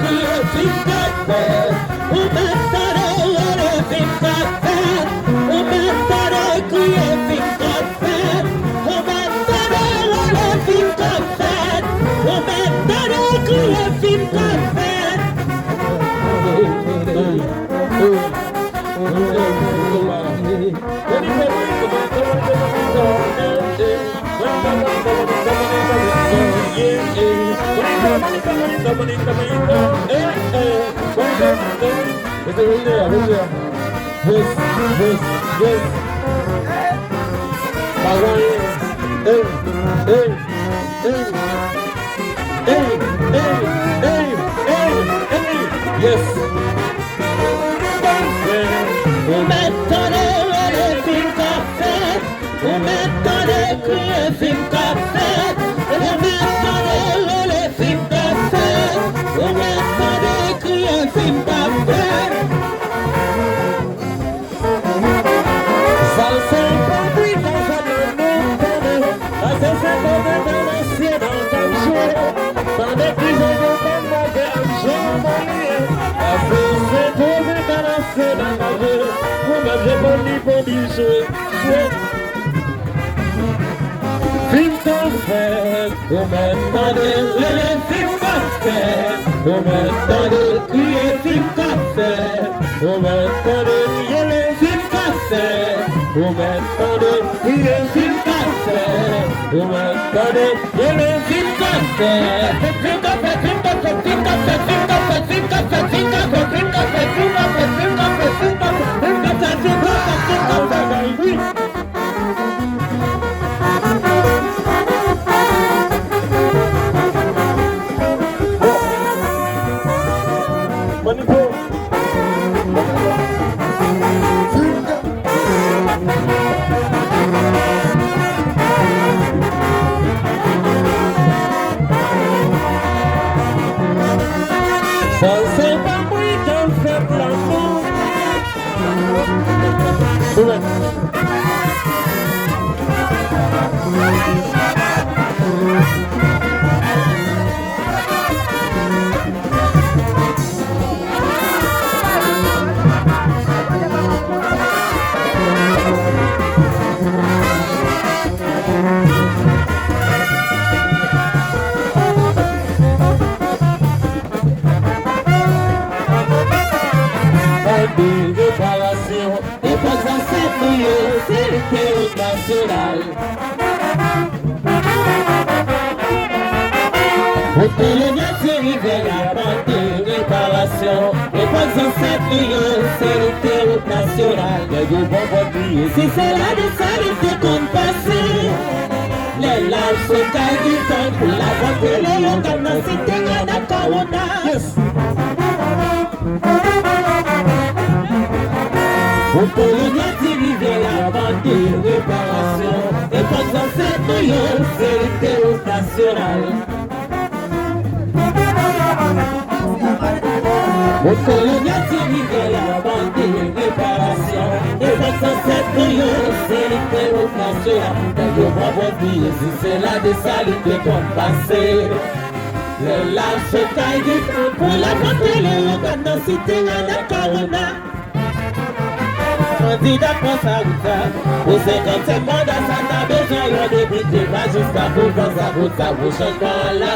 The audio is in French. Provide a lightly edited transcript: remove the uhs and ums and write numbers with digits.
crier film qu'a fait. Ou m'entendez film qu'a fait. Ou m'entendez crier film qu'a fait. Ou m'entendez film qu'a fait. Ou m'entendez crier film qu'a fait. Yes. Vous m'entendez le film qu'a fait. Vous m'entendez crier film qu'a fait. Vous m'entendez le film qu'a fait. Vous m'entendez crier film qu'a fait. Ça c'est pas oui dans un monde. Ça c'est ça qu'on est dans l'ancien dans le jour. Pendant qu'ils ont pas mauvais un jour moyen. Ça c'est posé dans l'ancien dans la vie. Vous-même j'ai pas dit pour dire jouer. Film qu'a fait. Vous m'entendez le film qu'a fait. Vous m'entendez crier film qu'a fait. Vous m'entendez le film qu'a fait. Vous m'entendez crier film qu'a fait. Vous m'entendez le film qu'a fait. Film qu'a fait, film qu'a fait, film qu'a fait, film qu'a fait, film qu'a fait, film qu'a fait, film qu'a fait, film qu'a fait, film qu'a fait, film qu'a fait, film qu'a fait, film qu'a fait, film qu'a fait. Ça c'est pas moi qui fait l'amour. Réparation et pas à cette c'est le théâtre national. Au colonial c'est rivière à de réparation et pas à cette c'est le théâtre national. Si c'est là de salité qu'on passe, les larges se caillent du temps pour la vente de l'élan dans la cité de la corona. Au colonial rivière la bande de réparation et pas dans cette million c'est le théâtre national. Au colonial rivière la bande de réparation et pas dans cette million c'est le théâtre national. Je vois votre vie si c'est là de salité qu'on passe. Les larges se caillent du temps pour la vente de l'élan dans la cité de la corona. Candidat pour sa route, pour 50 mandats, ça n'a besoin de député, pas jusqu'à pour sa route, ça vous change pas là.